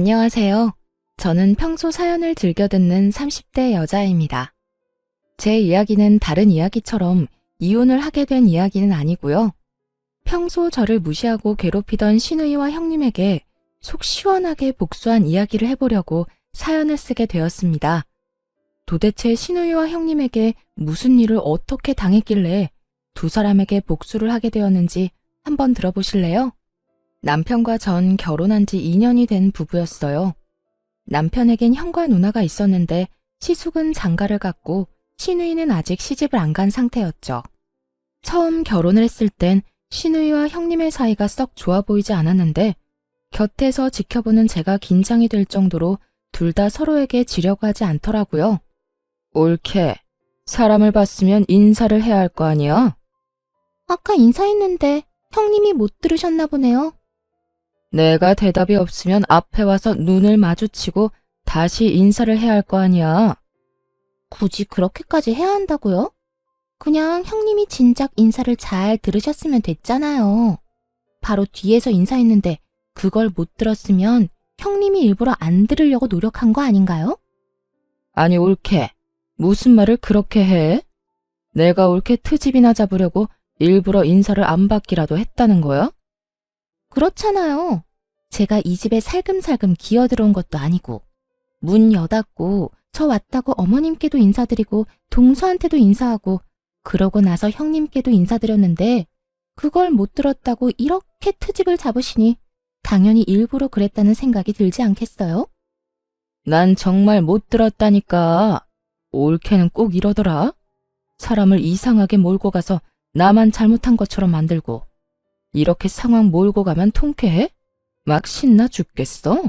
안녕하세요. 저는 평소 사연을 즐겨 듣는 30대 여자입니다. 제 이야기는 다른 이야기처럼 이혼을 하게 된 이야기는 아니고요. 평소 저를 무시하고 괴롭히던 시누이와 형님에게 속 시원하게 복수한 이야기를 해보려고 사연을 쓰게 되었습니다. 도대체 시누이와 형님에게 무슨 일을 어떻게 당했길래 두 사람에게 복수를 하게 되었는지 한번 들어보실래요? 남편과 전 결혼한 지 2년이 된 부부였어요. 남편에겐 형과 누나가 있었는데 시숙은 장가를 갔고 시누이는 아직 시집을 안 간 상태였죠. 처음 결혼을 했을 땐 시누이와 형님의 사이가 썩 좋아 보이지 않았는데 곁에서 지켜보는 제가 긴장이 될 정도로 둘 다 서로에게 지려고 하지 않더라고요. 옳게. 사람을 봤으면 인사를 해야 할 거 아니야? 아까 인사했는데 형님이 못 들으셨나 보네요. 내가 대답이 없으면 앞에 와서 눈을 마주치고 다시 인사를 해야 할 거 아니야. 굳이 그렇게까지 해야 한다고요? 그냥 형님이 진작 인사를 잘 들으셨으면 됐잖아요. 바로 뒤에서 인사했는데 그걸 못 들었으면 형님이 일부러 안 들으려고 노력한 거 아닌가요? 아니 옳게. 무슨 말을 그렇게 해? 내가 옳게 트집이나 잡으려고 일부러 인사를 안 받기라도 했다는 거야? 그렇잖아요. 제가 이 집에 살금살금 기어들어온 것도 아니고 문 여닫고 저 왔다고 어머님께도 인사드리고 동서한테도 인사하고 그러고 나서 형님께도 인사드렸는데 그걸 못 들었다고 이렇게 트집을 잡으시니 당연히 일부러 그랬다는 생각이 들지 않겠어요? 난 정말 못 들었다니까. 옳게는 꼭 이러더라. 사람을 이상하게 몰고 가서 나만 잘못한 것처럼 만들고 이렇게 상황 몰고 가면 통쾌해? 막 신나 죽겠어?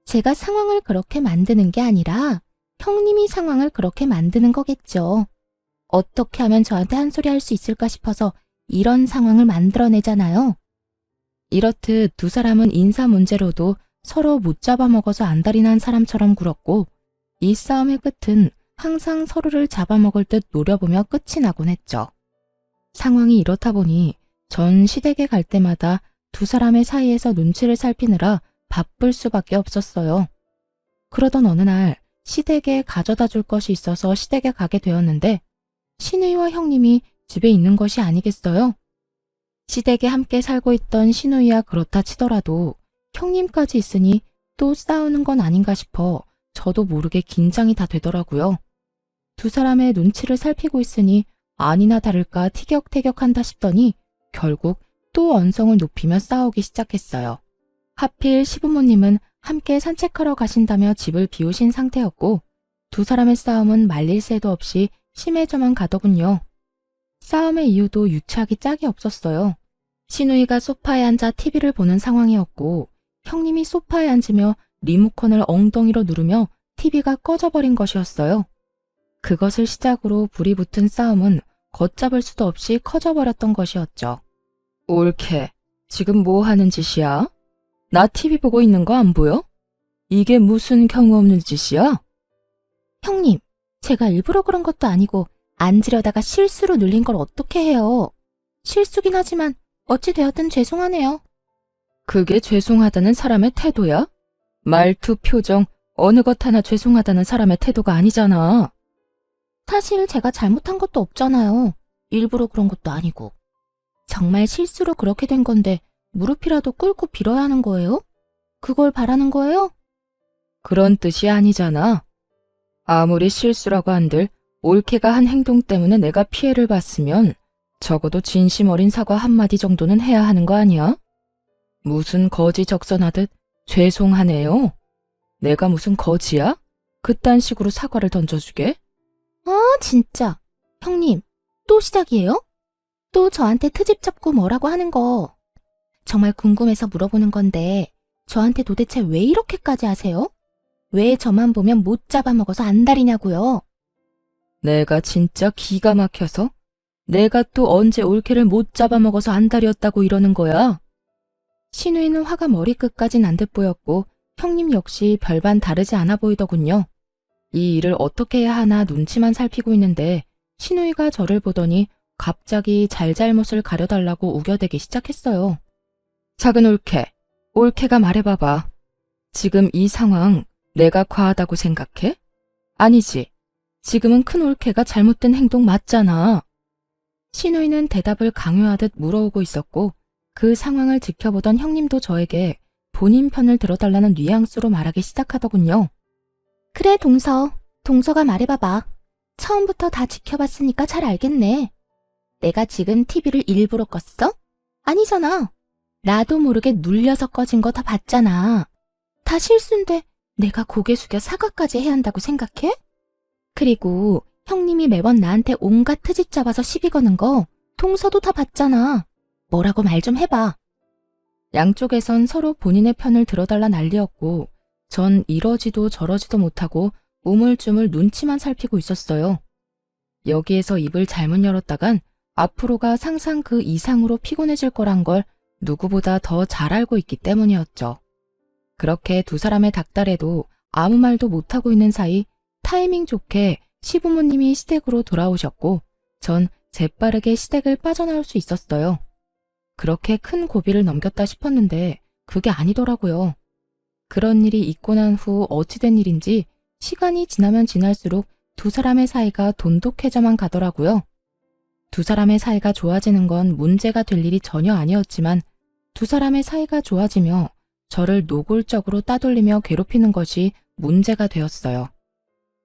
제가 상황을 그렇게 만드는 게 아니라 형님이 상황을 그렇게 만드는 거겠죠. 어떻게 하면 저한테 한 소리 할 수 있을까 싶어서 이런 상황을 만들어내잖아요. 이렇듯 두 사람은 인사 문제로도 서로 못 잡아먹어서 안달이 난 사람처럼 굴었고 이 싸움의 끝은 항상 서로를 잡아먹을 듯 노려보며 끝이 나곤 했죠. 상황이 이렇다 보니 전 시댁에 갈 때마다 두 사람의 사이에서 눈치를 살피느라 바쁠 수밖에 없었어요. 그러던 어느 날 시댁에 가져다 줄 것이 있어서 시댁에 가게 되었는데 시누이와 형님이 집에 있는 것이 아니겠어요? 시댁에 함께 살고 있던 시누이야 그렇다 치더라도 형님까지 있으니 또 싸우는 건 아닌가 싶어 저도 모르게 긴장이 다 되더라고요. 두 사람의 눈치를 살피고 있으니 아니나 다를까 티격태격한다 싶더니 결국 또 언성을 높이며 싸우기 시작했어요. 하필 시부모님은 함께 산책하러 가신다며 집을 비우신 상태였고 두 사람의 싸움은 말릴 새도 없이 심해져만 가더군요. 싸움의 이유도 유치하기 짝이 없었어요. 시누이가 소파에 앉아 TV를 보는 상황이었고 형님이 소파에 앉으며 리모컨을 엉덩이로 누르며 TV가 꺼져버린 것이었어요. 그것을 시작으로 불이 붙은 싸움은 걷잡을 수도 없이 커져버렸던 것이었죠. 옳게. 지금 뭐 하는 짓이야? 나 TV 보고 있는 거 안 보여? 이게 무슨 경우 없는 짓이야? 형님, 제가 일부러 그런 것도 아니고 앉으려다가 실수로 눌린 걸 어떻게 해요? 실수긴 하지만 어찌 되었든 죄송하네요. 그게 죄송하다는 사람의 태도야? 말투, 표정, 어느 것 하나 죄송하다는 사람의 태도가 아니잖아. 사실 제가 잘못한 것도 없잖아요. 일부러 그런 것도 아니고. 정말 실수로 그렇게 된 건데 무릎이라도 꿇고 빌어야 하는 거예요? 그걸 바라는 거예요? 그런 뜻이 아니잖아. 아무리 실수라고 한들 옳게가 한 행동 때문에 내가 피해를 봤으면 적어도 진심 어린 사과 한마디 정도는 해야 하는 거 아니야? 무슨 거지 적선하듯 죄송하네요. 내가 무슨 거지야? 그딴 식으로 사과를 던져주게? 진짜. 형님, 또 시작이에요? 또 저한테 트집 잡고 뭐라고 하는 거. 정말 궁금해서 물어보는 건데 저한테 도대체 왜 이렇게까지 하세요? 왜 저만 보면 못 잡아먹어서 안달이냐고요? 내가 진짜 기가 막혀서? 내가 또 언제 옳게를 못 잡아먹어서 안달이었다고 이러는 거야? 시누이는 화가 머리끝까지 난 듯 보였고 형님 역시 별반 다르지 않아 보이더군요. 이 일을 어떻게 해야 하나 눈치만 살피고 있는데 시누이가 저를 보더니 갑자기 잘잘못을 가려달라고 우겨대기 시작했어요. 작은 옳게, 옳게가 말해봐봐. 지금 이 상황 내가 과하다고 생각해? 아니지. 지금은 큰 올케가 잘못된 행동 맞잖아. 신우이는 대답을 강요하듯 물어오고 있었고 그 상황을 지켜보던 형님도 저에게 본인 편을 들어달라는 뉘앙스로 말하기 시작하더군요. 그래, 동서가 말해봐봐. 처음부터 다 지켜봤으니까 잘 알겠네. 내가 지금 TV를 일부러 껐어? 아니잖아. 나도 모르게 눌려서 꺼진 거 다 봤잖아. 다 실수인데 내가 고개 숙여 사과까지 해야 한다고 생각해? 그리고 형님이 매번 나한테 온갖 트집 잡아서 시비 거는 거 동서도 다 봤잖아. 뭐라고 말 좀 해봐. 양쪽에선 서로 본인의 편을 들어달라 난리였고 전 이러지도 저러지도 못하고 우물쭈물 눈치만 살피고 있었어요. 여기에서 입을 잘못 열었다간 앞으로가 상상 그 이상으로 피곤해질 거란 걸 누구보다 더 잘 알고 있기 때문이었죠. 그렇게 두 사람의 닥달에도 아무 말도 못하고 있는 사이 타이밍 좋게 시부모님이 시댁으로 돌아오셨고 전 재빠르게 시댁을 빠져나올 수 있었어요. 그렇게 큰 고비를 넘겼다 싶었는데 그게 아니더라고요. 그런 일이 있고 난 후 어찌된 일인지 시간이 지나면 지날수록 두 사람의 사이가 돈독해져만 가더라고요. 두 사람의 사이가 좋아지는 건 문제가 될 일이 전혀 아니었지만 두 사람의 사이가 좋아지며 저를 노골적으로 따돌리며 괴롭히는 것이 문제가 되었어요.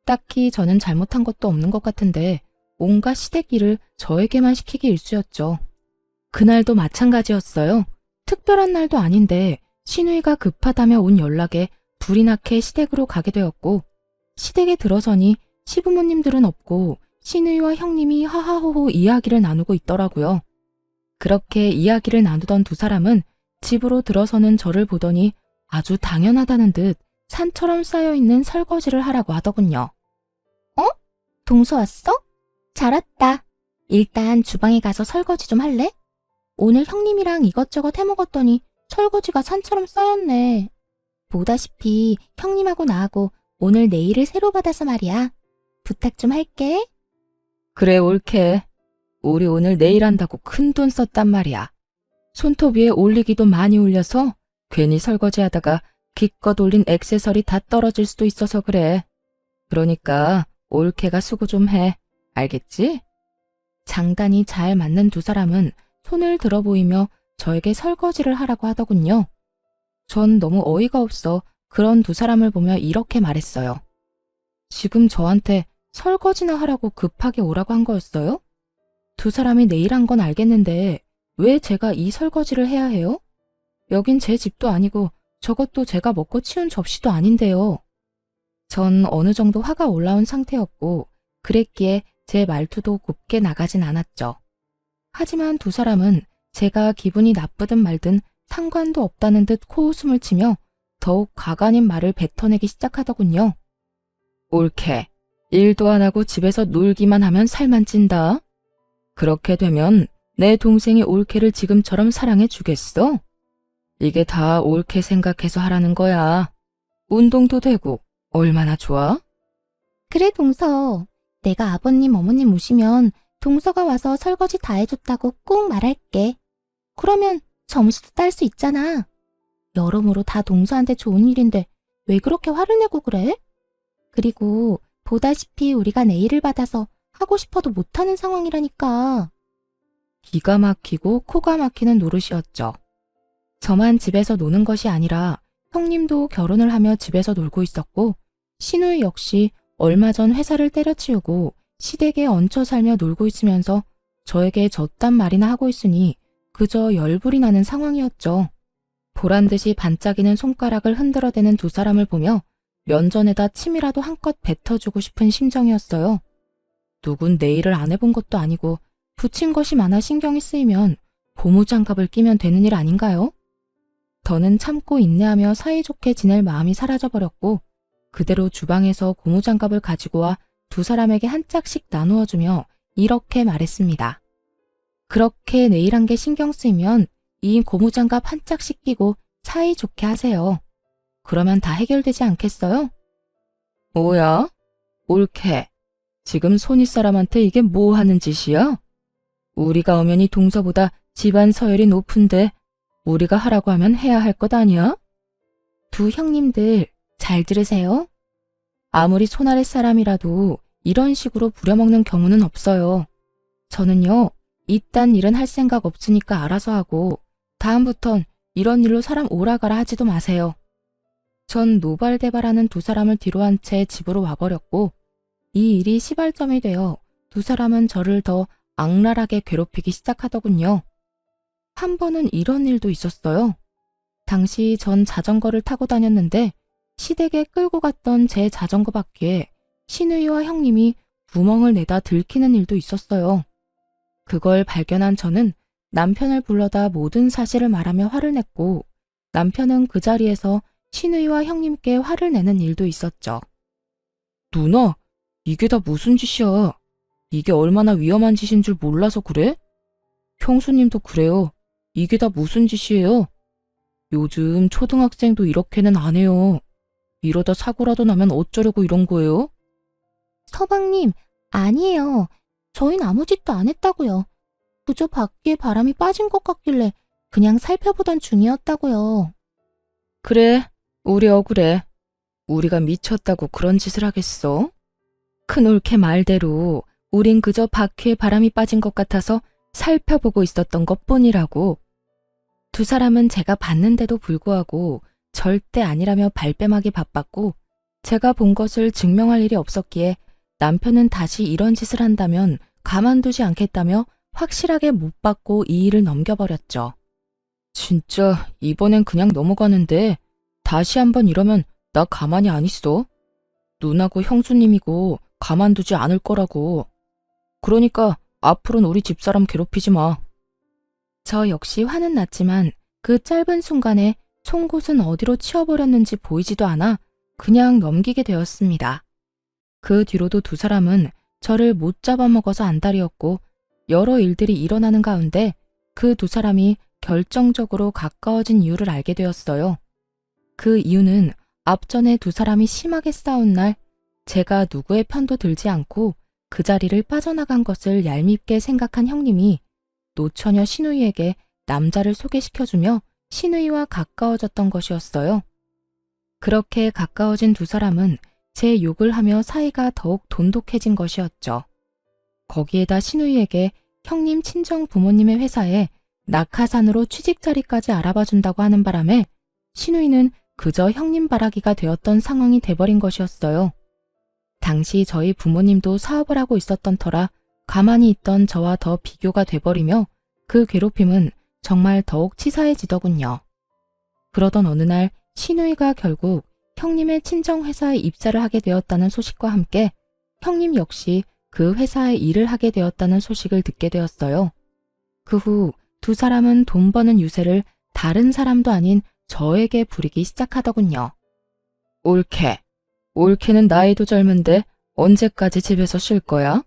딱히 저는 잘못한 것도 없는 것 같은데 온갖 시댁 일을 저에게만 시키기 일쑤였죠. 그날도 마찬가지였어요. 특별한 날도 아닌데 신우이가 급하다며 온 연락에 불이 나게 시댁으로 가게 되었고 시댁에 들어서니 시부모님들은 없고 신우이와 형님이 하하호호 이야기를 나누고 있더라고요. 그렇게 이야기를 나누던 두 사람은 집으로 들어서는 저를 보더니 아주 당연하다는 듯 산처럼 쌓여있는 설거지를 하라고 하더군요. 어? 동서 왔어? 잘 왔다. 일단 주방에 가서 설거지 좀 할래? 오늘 형님이랑 이것저것 해먹었더니 설거지가 산처럼 쌓였네. 보다시피 형님하고 나하고 오늘 네일을 새로 받아서 말이야. 부탁 좀 할게. 그래, 옳게. 우리 오늘 네일 한다고 큰돈 썼단 말이야. 손톱 위에 올리기도 많이 올려서 괜히 설거지하다가 기껏 올린 액세서리 다 떨어질 수도 있어서 그래. 그러니까 옳게가 수고 좀 해. 알겠지? 장단이 잘 맞는 두 사람은 손을 들어 보이며 저에게 설거지를 하라고 하더군요. 전 너무 어이가 없어 그런 두 사람을 보며 이렇게 말했어요. 지금 저한테 설거지나 하라고 급하게 오라고 한 거였어요? 두 사람이 내일 한 건 알겠는데 왜 제가 이 설거지를 해야 해요? 여긴 제 집도 아니고 저것도 제가 먹고 치운 접시도 아닌데요. 전 어느 정도 화가 올라온 상태였고 그랬기에 제 말투도 곱게 나가진 않았죠. 하지만 두 사람은 제가 기분이 나쁘든 말든 상관도 없다는 듯 코웃음을 치며 더욱 가관인 말을 뱉어내기 시작하더군요. 옳게. 일도 안 하고 집에서 놀기만 하면 살만 찐다. 그렇게 되면 내 동생이 옳게를 지금처럼 사랑해 주겠어? 이게 다 옳게 생각해서 하라는 거야. 운동도 되고 얼마나 좋아? 그래, 동서. 내가 아버님, 어머님 오시면 동서가 와서 설거지 다 해줬다고 꼭 말할게. 그러면 점수도 딸 수 있잖아. 여러모로 다 동서한테 좋은 일인데 왜 그렇게 화를 내고 그래? 그리고 보다시피 우리가 네일을 받아서 하고 싶어도 못하는 상황이라니까. 기가 막히고 코가 막히는 노릇이었죠. 저만 집에서 노는 것이 아니라 형님도 결혼을 하며 집에서 놀고 있었고 신우이 역시 얼마 전 회사를 때려치우고 시댁에 얹혀 살며 놀고 있으면서 저에게 저딴 말이나 하고 있으니 그저 열불이 나는 상황이었죠. 보란듯이 반짝이는 손가락을 흔들어대는 두 사람을 보며 면전에다 침이라도 한껏 뱉어주고 싶은 심정이었어요. 누군 네일을 안 해본 것도 아니고 붙인 것이 많아 신경이 쓰이면 고무장갑을 끼면 되는 일 아닌가요? 더는 참고 인내하며 사이좋게 지낼 마음이 사라져버렸고 그대로 주방에서 고무장갑을 가지고 와 두 사람에게 한 짝씩 나누어주며 이렇게 말했습니다. 그렇게 네일한 게 신경 쓰이면 이 고무장갑 한 짝씩 끼고 사이좋게 하세요. 그러면 다 해결되지 않겠어요? 뭐야? 옳게. 지금 손윗사람한테 이게 뭐 하는 짓이야? 우리가 엄연히 동서보다 집안 서열이 높은데 우리가 하라고 하면 해야 할 것 아니야? 두 형님들 잘 들으세요. 아무리 손아랫 사람이라도 이런 식으로 부려먹는 경우는 없어요. 저는요, 이딴 일은 할 생각 없으니까 알아서 하고 다음부턴 이런 일로 사람 오라가라 하지도 마세요. 전 노발대발하는 두 사람을 뒤로 한 채 집으로 와버렸고 이 일이 시발점이 되어 두 사람은 저를 더 악랄하게 괴롭히기 시작하더군요. 한 번은 이런 일도 있었어요. 당시 전 자전거를 타고 다녔는데 시댁에 끌고 갔던 제 자전거 바퀴에 시누이와 형님이 구멍을 내다 들키는 일도 있었어요. 그걸 발견한 저는 남편을 불러다 모든 사실을 말하며 화를 냈고 남편은 그 자리에서 시누이와 형님께 화를 내는 일도 있었죠. 누나, 이게 다 무슨 짓이야? 이게 얼마나 위험한 짓인 줄 몰라서 그래? 형수님도 그래요. 이게 다 무슨 짓이에요? 요즘 초등학생도 이렇게는 안 해요. 이러다 사고라도 나면 어쩌려고 이런 거예요? 서방님, 아니에요. 저흰 아무 짓도 안 했다고요. 그저 바퀴에 바람이 빠진 것 같길래 그냥 살펴보던 중이었다고요. 그래, 우리 억울해. 우리가 미쳤다고 그런 짓을 하겠어? 큰올케 말대로 우린 그저 바퀴에 바람이 빠진 것 같아서 살펴보고 있었던 것뿐이라고. 두 사람은 제가 봤는데도 불구하고 절대 아니라며 발뺌하기 바빴고 제가 본 것을 증명할 일이 없었기에 남편은 다시 이런 짓을 한다면 가만두지 않겠다며 확실하게 못 받고 이 일을 넘겨버렸죠. 진짜 이번엔 그냥 넘어가는데 다시 한번 이러면 나 가만히 안 있어. 누나고 형수님이고 가만두지 않을 거라고. 그러니까 앞으로는 우리 집사람 괴롭히지 마. 저 역시 화는 났지만 그 짧은 순간에 송곳은 어디로 치워버렸는지 보이지도 않아 그냥 넘기게 되었습니다. 그 뒤로도 두 사람은 저를 못 잡아먹어서 안달이었고 여러 일들이 일어나는 가운데 그 두 사람이 결정적으로 가까워진 이유를 알게 되었어요. 그 이유는 앞전에 두 사람이 심하게 싸운 날 제가 누구의 편도 들지 않고 그 자리를 빠져나간 것을 얄밉게 생각한 형님이 노처녀 시누이에게 남자를 소개시켜주며 시누이와 가까워졌던 것이었어요. 그렇게 가까워진 두 사람은 제 욕을 하며 사이가 더욱 돈독해진 것이었죠. 거기에다 시누이에게 형님 친정 부모님의 회사에 낙하산으로 취직 자리까지 알아봐준다고 하는 바람에 시누이는 그저 형님 바라기가 되었던 상황이 돼버린 것이었어요. 당시 저희 부모님도 사업을 하고 있었던 터라 가만히 있던 저와 더 비교가 돼버리며 그 괴롭힘은 정말 더욱 치사해지더군요. 그러던 어느 날 시누이가 결국 형님의 친정회사에 입사를 하게 되었다는 소식과 함께 형님 역시 그 회사에 일을 하게 되었다는 소식을 듣게 되었어요. 그 후 두 사람은 돈 버는 유세를 다른 사람도 아닌 저에게 부리기 시작하더군요. 올케, 올케는 나이도 젊은데 언제까지 집에서 쉴 거야?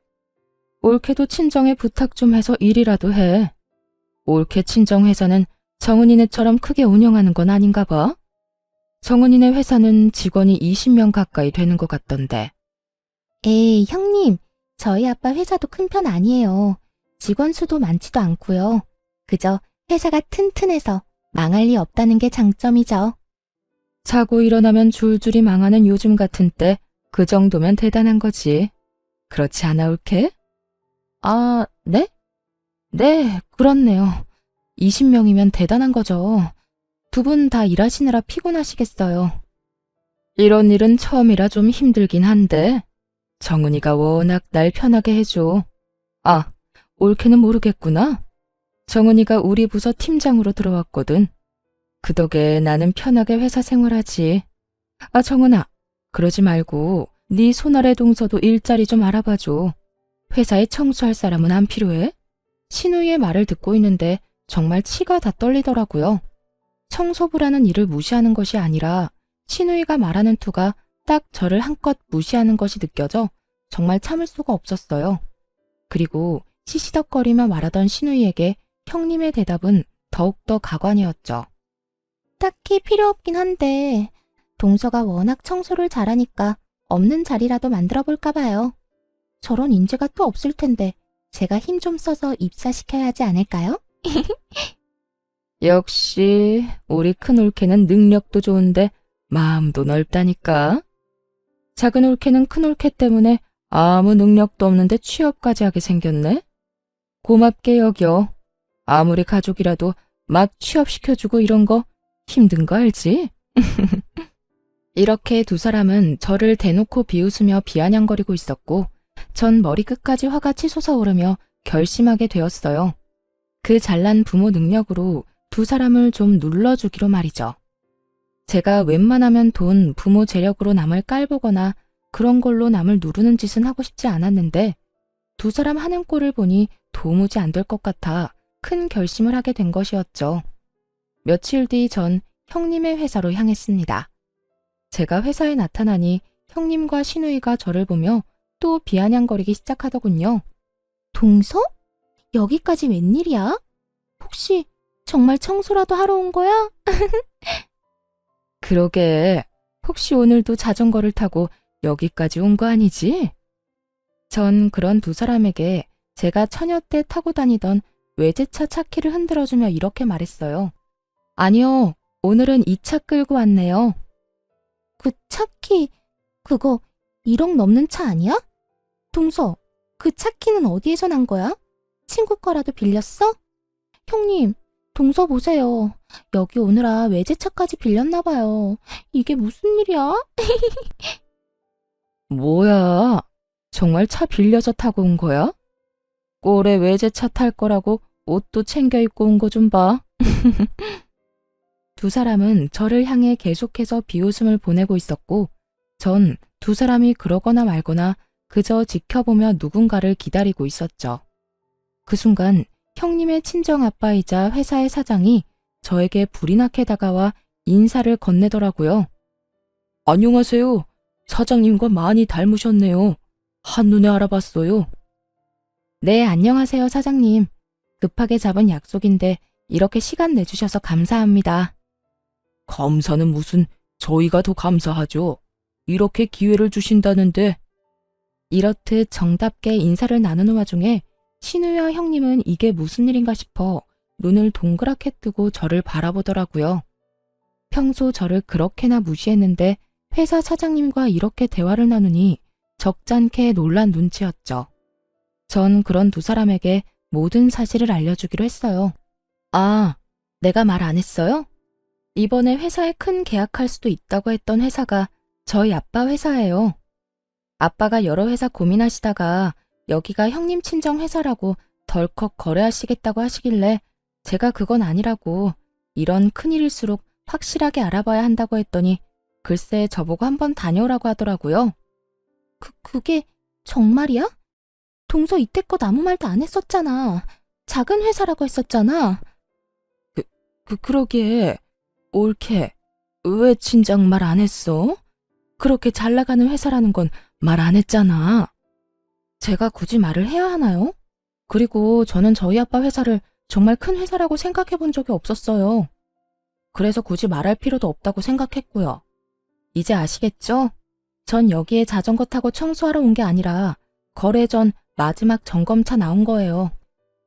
올케도 친정에 부탁 좀 해서 일이라도 해. 올케 친정 회사는 정은이네처럼 크게 운영하는 건 아닌가 봐. 정은이네 회사는 직원이 20명 가까이 되는 것 같던데. 에이, 형님. 저희 아빠 회사도 큰 편 아니에요. 직원 수도 많지도 않고요. 그저 회사가 튼튼해서 망할 리 없다는 게 장점이죠. 자고 일어나면 줄줄이 망하는 요즘 같은 때 그 정도면 대단한 거지. 그렇지 않아, 올케? 아, 네? 네, 그렇네요. 20명이면 대단한 거죠. 두 분 다 일하시느라 피곤하시겠어요. 이런 일은 처음이라 좀 힘들긴 한데 정은이가 워낙 날 편하게 해줘. 아, 올케는 모르겠구나. 정은이가 우리 부서 팀장으로 들어왔거든. 그 덕에 나는 편하게 회사 생활하지. 아, 정은아, 그러지 말고 네 손아래 동서도 일자리 좀 알아봐줘. 회사에 청소할 사람은 안 필요해? 신우이의 말을 듣고 있는데 정말 치가 다 떨리더라고요. 청소부라는 일을 무시하는 것이 아니라 신우이가 말하는 투가 딱 저를 한껏 무시하는 것이 느껴져 정말 참을 수가 없었어요. 그리고 시시덕거리며 말하던 신우이에게 형님의 대답은 더욱더 가관이었죠. 딱히 필요 없긴 한데 동서가 워낙 청소를 잘하니까 없는 자리라도 만들어 볼까 봐요. 저런 인재가 또 없을 텐데 제가 힘 좀 써서 입사시켜야 하지 않을까요? 역시 우리 큰 올케는 능력도 좋은데 마음도 넓다니까. 작은 올케는 큰 올케 때문에 아무 능력도 없는데 취업까지 하게 생겼네. 고맙게 여겨. 아무리 가족이라도 막 취업시켜주고 이런 거 힘든 거 알지? 이렇게 두 사람은 저를 대놓고 비웃으며 비아냥거리고 있었고 전 머리끝까지 화가 치솟아 오르며 결심하게 되었어요. 그 잘난 부모 능력으로 두 사람을 좀 눌러주기로 말이죠. 제가 웬만하면 돈, 부모 재력으로 남을 깔보거나 그런 걸로 남을 누르는 짓은 하고 싶지 않았는데 두 사람 하는 꼴을 보니 도무지 안 될 것 같아 큰 결심을 하게 된 것이었죠. 며칠 뒤 전 형님의 회사로 향했습니다. 제가 회사에 나타나니 형님과 신우이가 저를 보며 또 비아냥거리기 시작하더군요. 동서? 여기까지 웬일이야? 혹시 정말 청소라도 하러 온 거야? 그러게, 혹시 오늘도 자전거를 타고 여기까지 온 거 아니지? 전 그런 두 사람에게 제가 처녀 때 타고 다니던 외제차 차키를 흔들어주며 이렇게 말했어요. 아니요, 오늘은 이 차 끌고 왔네요. 그 차키, 그거 1억 넘는 차 아니야? 동서, 그 차키는 어디에서 난 거야? 친구 거라도 빌렸어? 형님, 동서 보세요. 여기 오느라 외제차까지 빌렸나 봐요. 이게 무슨 일이야? 뭐야? 정말 차 빌려서 타고 온 거야? 꼴에 외제차 탈 거라고 옷도 챙겨 입고 온 거 좀 봐. 두 사람은 저를 향해 계속해서 비웃음을 보내고 있었고 전 두 사람이 그러거나 말거나 그저 지켜보며 누군가를 기다리고 있었죠. 그 순간 형님의 친정아빠이자 회사의 사장이 저에게 불이 나게 다가와 인사를 건네더라고요. 안녕하세요. 사장님과 많이 닮으셨네요. 한눈에 알아봤어요. 네, 안녕하세요, 사장님. 급하게 잡은 약속인데 이렇게 시간 내주셔서 감사합니다. 감사는 무슨, 저희가 더 감사하죠. 이렇게 기회를 주신다는데. 이렇듯 정답게 인사를 나누는 와중에 신우와 형님은 이게 무슨 일인가 싶어 눈을 동그랗게 뜨고 저를 바라보더라고요. 평소 저를 그렇게나 무시했는데 회사 사장님과 이렇게 대화를 나누니 적잖게 놀란 눈치였죠. 전 그런 두 사람에게 모든 사실을 알려주기로 했어요. 아, 내가 말 안 했어요? 이번에 회사에 큰 계약할 수도 있다고 했던 회사가 저희 아빠 회사예요. 아빠가 여러 회사 고민하시다가 여기가 형님 친정 회사라고 덜컥 거래하시겠다고 하시길래 제가 그건 아니라고 이런 큰일일수록 확실하게 알아봐야 한다고 했더니 글쎄 저보고 한번 다녀오라고 하더라고요. 그게 정말이야? 동서 이때껏 아무 말도 안 했었잖아. 작은 회사라고 했었잖아. 그러게. 옳게. 왜 친정 말 안 했어? 그렇게 잘 나가는 회사라는 건 말 안 했잖아. 제가 굳이 말을 해야 하나요? 그리고 저는 저희 아빠 회사를 정말 큰 회사라고 생각해 본 적이 없었어요. 그래서 굳이 말할 필요도 없다고 생각했고요. 이제 아시겠죠? 전 여기에 자전거 타고 청소하러 온 게 아니라 거래 전 마지막 점검차 나온 거예요.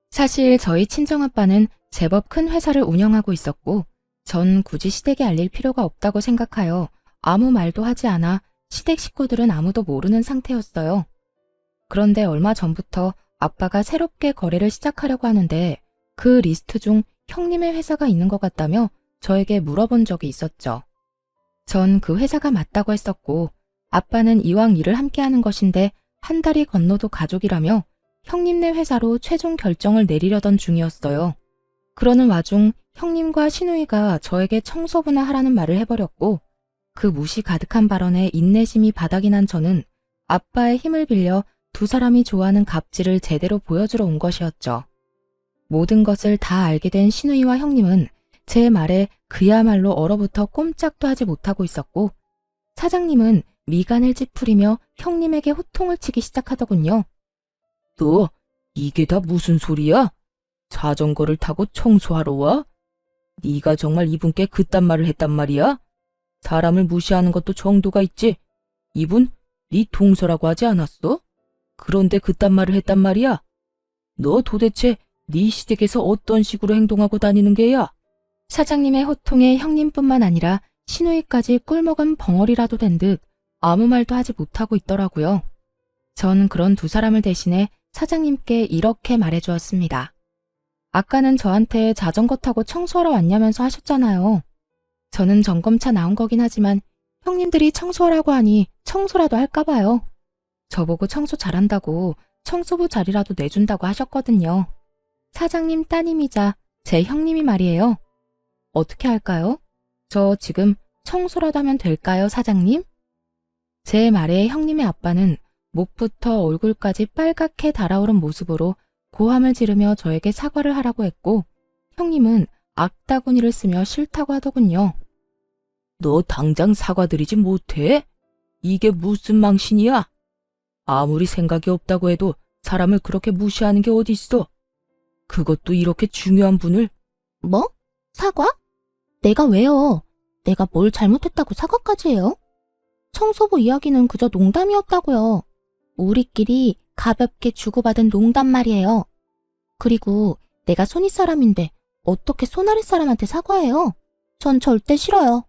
사실 저희 친정아빠는 제법 큰 회사를 운영하고 있었고 전 굳이 시댁에 알릴 필요가 없다고 생각하여 아무 말도 하지 않아 시댁 식구들은 아무도 모르는 상태였어요. 그런데 얼마 전부터 아빠가 새롭게 거래를 시작하려고 하는데 그 리스트 중 형님의 회사가 있는 것 같다며 저에게 물어본 적이 있었죠. 전 그 회사가 맞다고 했었고 아빠는 이왕 일을 함께하는 것인데 한 달이 건너도 가족이라며 형님네 회사로 최종 결정을 내리려던 중이었어요. 그러는 와중 형님과 신우이가 저에게 청소부나 하라는 말을 해버렸고 그 무시 가득한 발언에 인내심이 바닥이 난 저는 아빠의 힘을 빌려 두 사람이 좋아하는 갑질을 제대로 보여주러 온 것이었죠. 모든 것을 다 알게 된 신우이와 형님은 제 말에 그야말로 얼어붙어 꼼짝도 하지 못하고 있었고 사장님은 미간을 찌푸리며 형님에게 호통을 치기 시작하더군요. 너 이게 다 무슨 소리야? 자전거를 타고 청소하러 와? 네가 정말 이분께 그딴 말을 했단 말이야? 사람을 무시하는 것도 정도가 있지. 이분 네 동서라고 하지 않았어? 그런데 그딴 말을 했단 말이야? 너 도대체 네 시댁에서 어떤 식으로 행동하고 다니는 게야? 사장님의 호통에 형님뿐만 아니라 신우이까지 꿀먹은 벙어리라도 된 듯 아무 말도 하지 못하고 있더라고요. 전 그런 두 사람을 대신해 사장님께 이렇게 말해주었습니다. 아까는 저한테 자전거 타고 청소하러 왔냐면서 하셨잖아요. 저는 점검차 나온 거긴 하지만 형님들이 청소하라고 하니 청소라도 할까 봐요. 저보고 청소 잘한다고 청소부 자리라도 내준다고 하셨거든요. 사장님 따님이자 제 형님이 말이에요. 어떻게 할까요? 저 지금 청소라도 하면 될까요, 사장님? 제 말에 형님의 아빠는 목부터 얼굴까지 빨갛게 달아오른 모습으로 고함을 지르며 저에게 사과를 하라고 했고, 형님은 악다구니를 쓰며 싫다고 하더군요. 너 당장 사과드리지 못해? 이게 무슨 망신이야? 아무리 생각이 없다고 해도 사람을 그렇게 무시하는 게 어딨어? 그것도 이렇게 중요한 분을. 뭐? 사과? 내가 왜요? 내가 뭘 잘못했다고 사과까지 해요? 청소부 이야기는 그저 농담이었다고요. 우리끼리 가볍게 주고받은 농담 말이에요. 그리고 내가 손윗 사람인데 어떻게 손아랫 사람한테 사과해요? 전 절대 싫어요.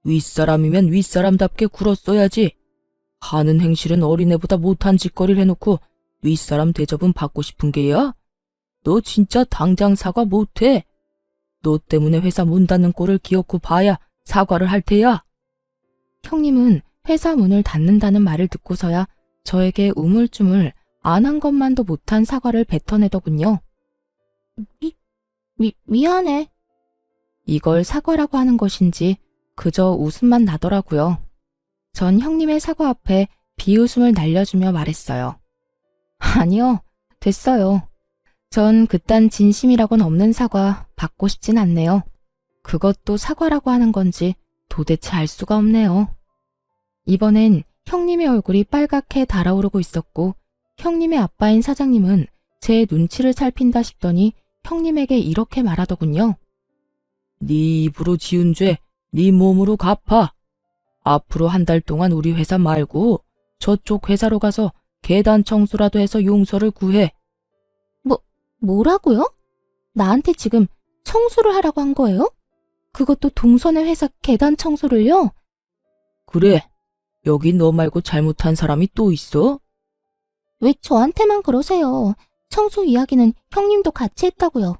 윗사람이면 윗사람답게 굴었어야지. 하는 행실은 어린애보다 못한 짓거리를 해놓고 윗사람 대접은 받고 싶은 게야? 너 진짜 당장 사과 못해. 너 때문에 회사 문 닫는 꼴을 기어코 봐야 사과를 할 테야. 형님은 회사 문을 닫는다는 말을 듣고서야 저에게 우물쭈물 안 한 것만도 못한 사과를 뱉어내더군요. 미안해. 이걸 사과라고 하는 것인지 그저 웃음만 나더라고요. 전 형님의 사과 앞에 비웃음을 날려주며 말했어요. 아니요, 됐어요. 전 그딴 진심이라고는 없는 사과 받고 싶진 않네요. 그것도 사과라고 하는 건지 도대체 알 수가 없네요. 이번엔 형님의 얼굴이 빨갛게 달아오르고 있었고, 형님의 아빠인 사장님은 제 눈치를 살핀다 싶더니 형님에게 이렇게 말하더군요. 네 입으로 지은 죄 네 몸으로 갚아. 앞으로 한 달 동안 우리 회사 말고 저쪽 회사로 가서 계단 청소라도 해서 용서를 구해. 뭐라고요? 나한테 지금 청소를 하라고 한 거예요? 그것도 동선의 회사 계단 청소를요? 그래, 여기 너 말고 잘못한 사람이 또 있어? 왜 저한테만 그러세요? 청소 이야기는 형님도 같이 했다고요.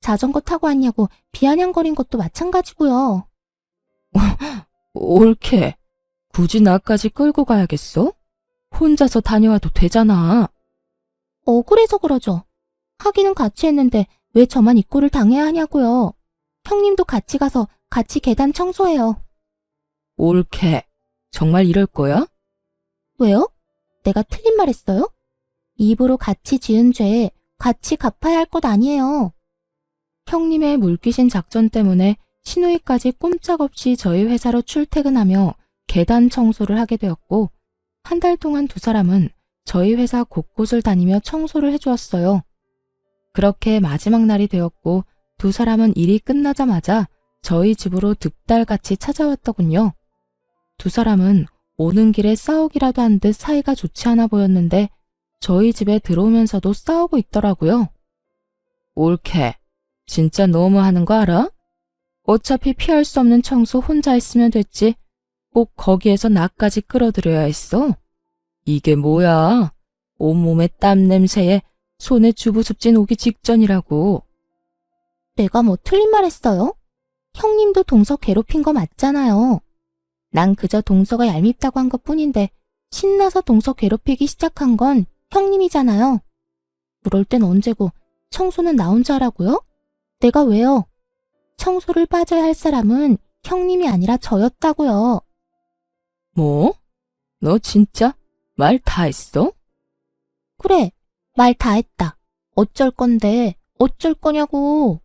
자전거 타고 왔냐고 비아냥거린 것도 마찬가지고요. 옳게. 굳이 나까지 끌고 가야겠어? 혼자서 다녀와도 되잖아. 억울해서 그러죠. 하기는 같이 했는데 왜 저만 이 꼴을 당해야 하냐고요. 형님도 같이 가서 같이 계단 청소해요. 옳게. 정말 이럴 거야? 왜요? 내가 틀린 말 했어요? 입으로 같이 지은 죄 같이 갚아야 할 것 아니에요. 형님의 물귀신 작전 때문에 신우이까지 꼼짝없이 저희 회사로 출퇴근하며 계단 청소를 하게 되었고, 한 달 동안 두 사람은 저희 회사 곳곳을 다니며 청소를 해주었어요. 그렇게 마지막 날이 되었고, 두 사람은 일이 끝나자마자 저희 집으로 득달같이 찾아왔더군요. 두 사람은 오는 길에 싸우기라도 한 듯 사이가 좋지 않아 보였는데 저희 집에 들어오면서도 싸우고 있더라고요. 옳게. 진짜 너무하는 거 알아? 어차피 피할 수 없는 청소 혼자 했으면 됐지. 꼭 거기에서 나까지 끌어들여야 했어. 이게 뭐야? 온몸에 땀 냄새에 손에 주부습진 오기 직전이라고. 내가 뭐 틀린 말 했어요? 형님도 동서 괴롭힌 거 맞잖아요. 난 그저 동서가 얄밉다고 한 것뿐인데 신나서 동서 괴롭히기 시작한 건 형님이잖아요. 그럴 땐 언제고 청소는 나 혼자 하라고요? 내가 왜요? 청소를 빠져야 할 사람은 형님이 아니라 저였다고요. 뭐? 너 진짜 말 다 했어? 그래, 말 다 했다. 어쩔 건데, 어쩔 거냐고.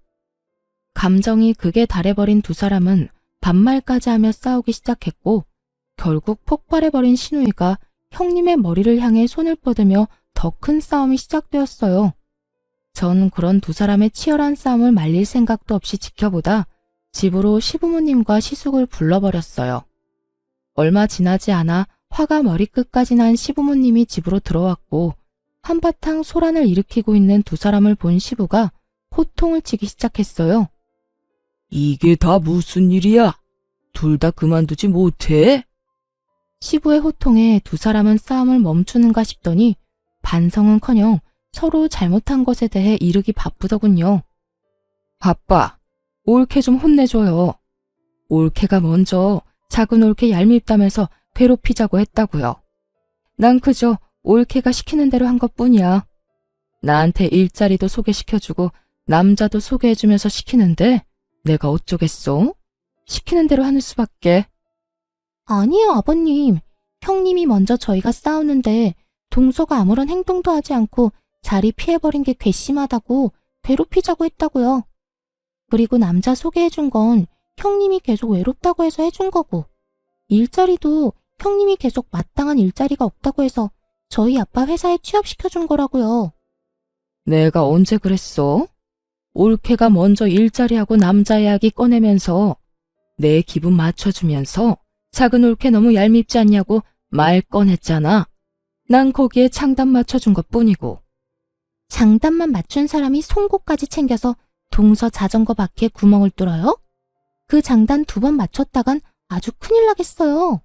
감정이 극에 달해버린 두 사람은 반말까지 하며 싸우기 시작했고, 결국 폭발해버린 신우이가 형님의 머리를 향해 손을 뻗으며 더 큰 싸움이 시작되었어요. 전 그런 두 사람의 치열한 싸움을 말릴 생각도 없이 지켜보다 집으로 시부모님과 시숙을 불러버렸어요. 얼마 지나지 않아 화가 머리끝까지 난 시부모님이 집으로 들어왔고, 한바탕 소란을 일으키고 있는 두 사람을 본 시부가 호통을 치기 시작했어요. 이게 다 무슨 일이야? 둘 다 그만두지 못해? 시부의 호통에 두 사람은 싸움을 멈추는가 싶더니 반성은커녕 서로 잘못한 것에 대해 이르기 바쁘더군요. 아빠, 올케 좀 혼내줘요. 올케가 먼저 작은 올케 얄밉다면서 괴롭히자고 했다고요. 난 그저 올케가 시키는 대로 한 것뿐이야. 나한테 일자리도 소개시켜주고 남자도 소개해주면서 시키는데 내가 어쩌겠어? 시키는 대로 하는 수밖에. 아니에요, 아버님. 형님이 먼저 저희가 싸우는데 동서가 아무런 행동도 하지 않고 자리 피해버린 게 괘씸하다고 괴롭히자고 했다고요. 그리고 남자 소개해준 건 형님이 계속 외롭다고 해서 해준 거고, 일자리도 형님이 계속 마땅한 일자리가 없다고 해서 저희 아빠 회사에 취업시켜준 거라고요. 내가 언제 그랬어? 올케가 먼저 일자리하고 남자 이야기 꺼내면서 내 기분 맞춰주면서 작은 올케 너무 얄밉지 않냐고 말 꺼냈잖아. 난 거기에 장단 맞춰준 것뿐이고. 장단만 맞춘 사람이 송곳까지 챙겨서 동서 자전거 바퀴에 구멍을 뚫어요? 그 장단 2번 맞췄다간 아주 큰일 나겠어요.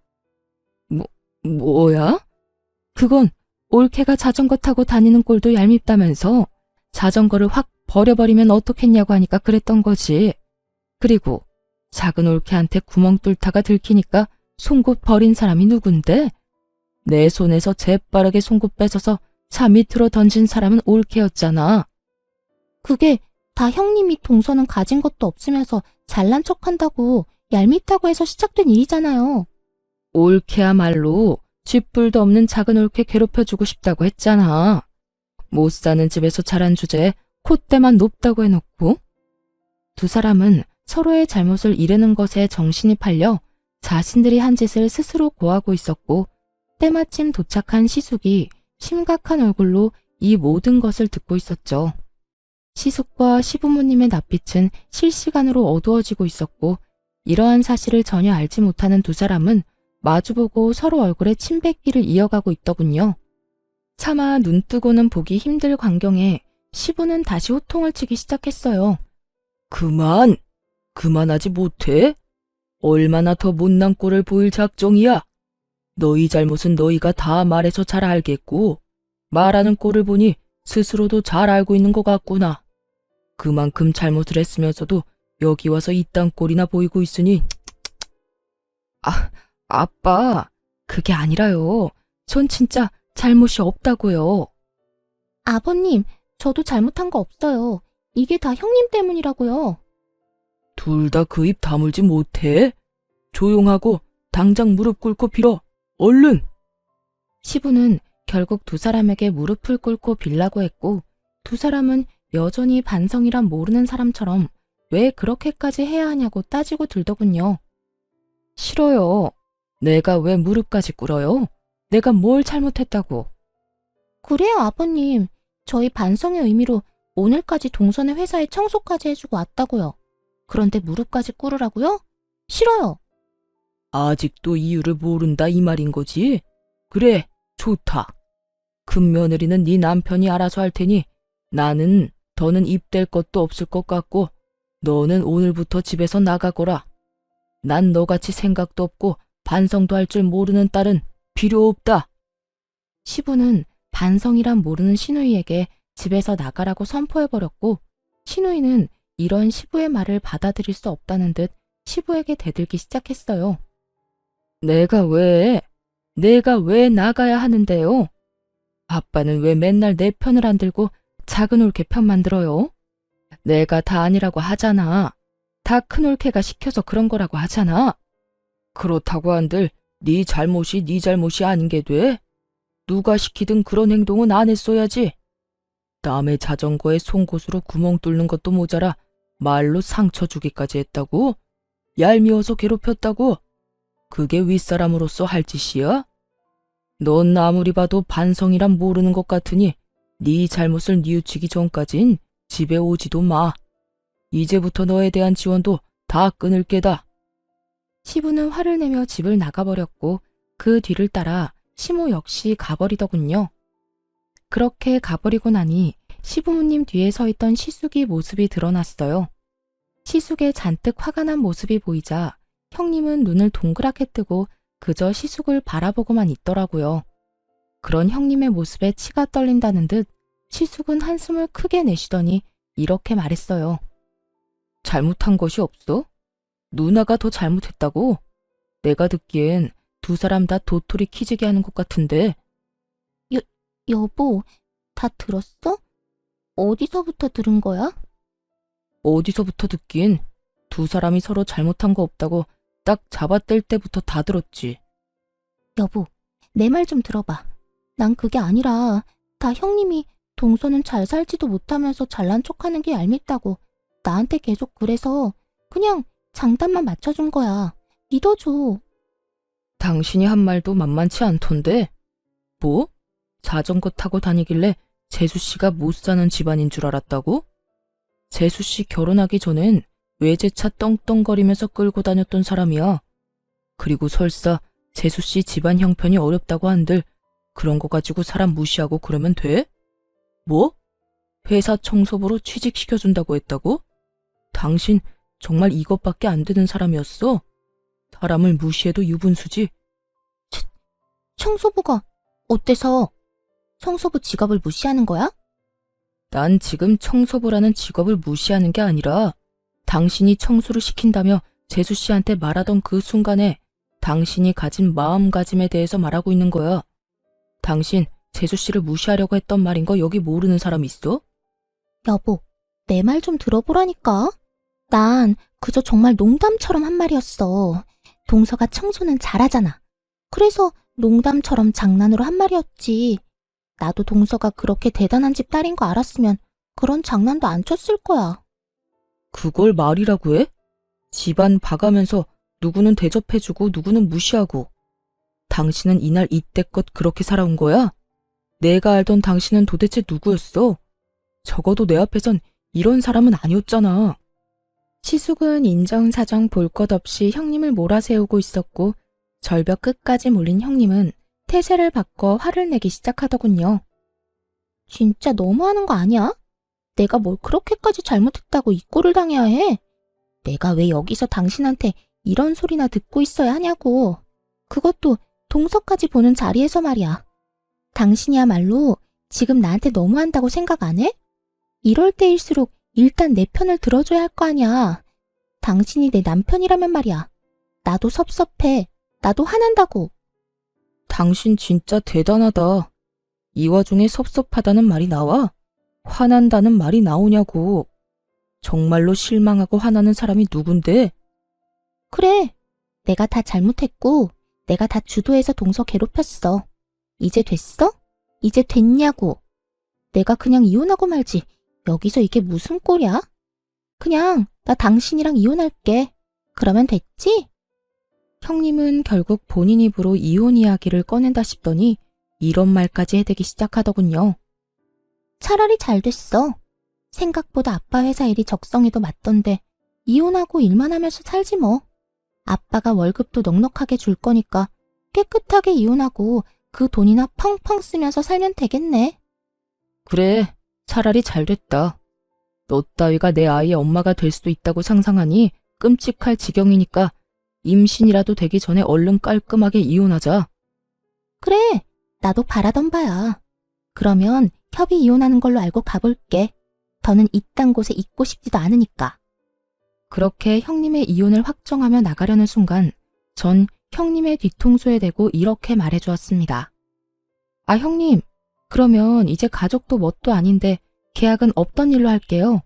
뭐야? 그건 올케가 자전거 타고 다니는 꼴도 얄밉다면서 자전거를 확 버려버리면 어떻겠냐고 하니까 그랬던 거지. 그리고 작은 올케한테 구멍 뚫다가 들키니까 송곳 버린 사람이 누군데? 내 손에서 재빠르게 송곳 뺏어서 차 밑으로 던진 사람은 올케였잖아. 그게 다 형님이 동서는 가진 것도 없으면서 잘난 척한다고 얄밉다고 해서 시작된 일이잖아요. 올케야말로 쥐뿔도 없는 작은 올케 괴롭혀주고 싶다고 했잖아. 못 사는 집에서 자란 주제에 콧대만 높다고 해놓고. 두 사람은 서로의 잘못을 이르는 것에 정신이 팔려 자신들이 한 짓을 스스로 고하고 있었고, 때마침 도착한 시숙이 심각한 얼굴로 이 모든 것을 듣고 있었죠. 시숙과 시부모님의 낯빛은 실시간으로 어두워지고 있었고, 이러한 사실을 전혀 알지 못하는 두 사람은 마주보고 서로 얼굴에 침 뱉기를 이어가고 있더군요. 차마 눈 뜨고는 보기 힘들 광경에 시부는 다시 호통을 치기 시작했어요. 그만하지 못해? 얼마나 더 못난 꼴을 보일 작정이야? 너희 잘못은 너희가 다 말해서 잘 알겠고, 말하는 꼴을 보니 스스로도 잘 알고 있는 것 같구나. 그만큼 잘못을 했으면서도 여기 와서 이딴 꼴이나 보이고 있으니. 아빠, 그게 아니라요. 전 진짜 잘못이 없다고요. 아버님, 저도 잘못한 거 없어요. 이게 다 형님 때문이라고요. 둘 다 그 입 다물지 못해? 조용하고 당장 무릎 꿇고 빌어. 얼른! 시부는 결국 두 사람에게 무릎을 꿇고 빌라고 했고, 두 사람은 여전히 반성이란 모르는 사람처럼 왜 그렇게까지 해야 하냐고 따지고 들더군요. 싫어요. 내가 왜 무릎까지 꿇어요? 내가 뭘 잘못했다고. 그래요, 아버님. 저희 반성의 의미로 오늘까지 동선의 회사에 청소까지 해주고 왔다고요. 그런데 무릎까지 꿇으라고요? 싫어요. 아직도 이유를 모른다 이 말인 거지? 그래, 좋다. 큰 며느리는 네 남편이 알아서 할 테니 나는 더는 입댈 것도 없을 것 같고, 너는 오늘부터 집에서 나가거라. 난 너같이 생각도 없고 반성도 할 줄 모르는 딸은 필요 없다. 시부는 반성이란 모르는 시누이에게 집에서 나가라고 선포해버렸고, 시누이는 이런 시부의 말을 받아들일 수 없다는 듯 시부에게 대들기 시작했어요. 내가 왜 나가야 하는데요? 아빠는 왜 맨날 내 편을 안 들고 작은 올케 편만 들어요? 내가 다 아니라고 하잖아. 다 큰 올케가 시켜서 그런 거라고 하잖아. 그렇다고 한들 네 잘못이 아닌 게 돼? 누가 시키든 그런 행동은 안 했어야지. 남의 자전거에 송곳으로 구멍 뚫는 것도 모자라 말로 상처 주기까지 했다고? 얄미워서 괴롭혔다고? 그게 윗사람으로서 할 짓이야? 넌 아무리 봐도 반성이란 모르는 것 같으니 네 잘못을 뉘우치기 전까진 집에 오지도 마. 이제부터 너에 대한 지원도 다 끊을 게다. 시부는 화를 내며 집을 나가버렸고, 그 뒤를 따라 시모 역시 가버리더군요. 그렇게 가버리고 나니 시부모님 뒤에 서 있던 시숙이 모습이 드러났어요. 시숙의 잔뜩 화가 난 모습이 보이자 형님은 눈을 동그랗게 뜨고 그저 시숙을 바라보고만 있더라고요. 그런 형님의 모습에 치가 떨린다는 듯 시숙은 한숨을 크게 내쉬더니 이렇게 말했어요. 잘못한 것이 없어? 누나가 더 잘못했다고? 내가 듣기엔 두 사람 다 도토리 키재기 하는 것 같은데. 여보, 다 들었어? 어디서부터 들은 거야? 어디서부터 듣긴 두 사람이 서로 잘못한 거 없다고 딱 잡아뗄 때부터 다 들었지. 여보, 내 말 좀 들어봐. 난 그게 아니라 다 형님이 동서는 잘 살지도 못하면서 잘난 척하는 게 얄밉다고 나한테 계속 그래서 그냥 장단만 맞춰준 거야. 믿어줘. 당신이 한 말도 만만치 않던데. 뭐? 자전거 타고 다니길래 재수씨가 못 사는 집안인 줄 알았다고? 재수씨 결혼하기 전엔 외제차 떵떵거리면서 끌고 다녔던 사람이야. 그리고 설사 재수씨 집안 형편이 어렵다고 한들 그런 거 가지고 사람 무시하고 그러면 돼? 뭐? 회사 청소부로 취직시켜준다고 했다고? 당신 정말 이것밖에 안 되는 사람이었어? 사람을 무시해도 유분수지. 청소부가 어때서? 청소부 직업을 무시하는 거야? 난 지금 청소부라는 직업을 무시하는 게 아니라 당신이 청소를 시킨다며 재수씨한테 말하던 그 순간에 당신이 가진 마음가짐에 대해서 말하고 있는 거야. 당신 재수씨를 무시하려고 했던 말인 거 여기 모르는 사람 있어? 여보, 내 말 좀 들어보라니까. 난 그저 정말 농담처럼 한 말이었어. 동서가 청소는 잘하잖아. 그래서 농담처럼 장난으로 한 말이었지. 나도 동서가 그렇게 대단한 집 딸인 거 알았으면 그런 장난도 안 쳤을 거야. 그걸 말이라고 해? 집안 봐가면서 누구는 대접해주고 누구는 무시하고. 당신은 이날 이때껏 그렇게 살아온 거야? 내가 알던 당신은 도대체 누구였어? 적어도 내 앞에선 이런 사람은 아니었잖아. 시숙은 인정사정 볼 것 없이 형님을 몰아세우고 있었고 절벽 끝까지 몰린 형님은 태세를 바꿔 화를 내기 시작하더군요. 진짜 너무하는 거 아니야? 내가 뭘 그렇게까지 잘못했다고 이 꼴을 당해야 해? 내가 왜 여기서 당신한테 이런 소리나 듣고 있어야 하냐고. 그것도 동서까지 보는 자리에서 말이야. 당신이야말로 지금 나한테 너무한다고 생각 안 해? 이럴 때일수록 일단 내 편을 들어줘야 할 거 아니야. 당신이 내 남편이라면 말이야. 나도 섭섭해. 나도 화난다고. 당신 진짜 대단하다. 이 와중에 섭섭하다는 말이 나와? 화난다는 말이 나오냐고. 정말로 실망하고 화나는 사람이 누군데? 그래. 내가 다 잘못했고 내가 다 주도해서 동서 괴롭혔어. 이제 됐어? 이제 됐냐고. 내가 그냥 이혼하고 말지. 여기서 이게 무슨 꼴이야? 그냥 나 당신이랑 이혼할게. 그러면 됐지? 형님은 결국 본인 입으로 이혼 이야기를 꺼낸다 싶더니 이런 말까지 해대기 시작하더군요. 차라리 잘 됐어. 생각보다 아빠 회사 일이 적성에도 맞던데 이혼하고 일만 하면서 살지 뭐. 아빠가 월급도 넉넉하게 줄 거니까 깨끗하게 이혼하고 그 돈이나 펑펑 쓰면서 살면 되겠네. 그래, 차라리 잘 됐다. 너 따위가 내 아이의 엄마가 될 수도 있다고 상상하니 끔찍할 지경이니까 임신이라도 되기 전에 얼른 깔끔하게 이혼하자. 그래, 나도 바라던 바야. 그러면 협의 이혼하는 걸로 알고 가볼게. 더는 이딴 곳에 있고 싶지도 않으니까. 그렇게 형님의 이혼을 확정하며 나가려는 순간 전 형님의 뒤통수에 대고 이렇게 말해주었습니다. 아, 형님, 그러면 이제 가족도 뭣도 아닌데 계약은 없던 일로 할게요.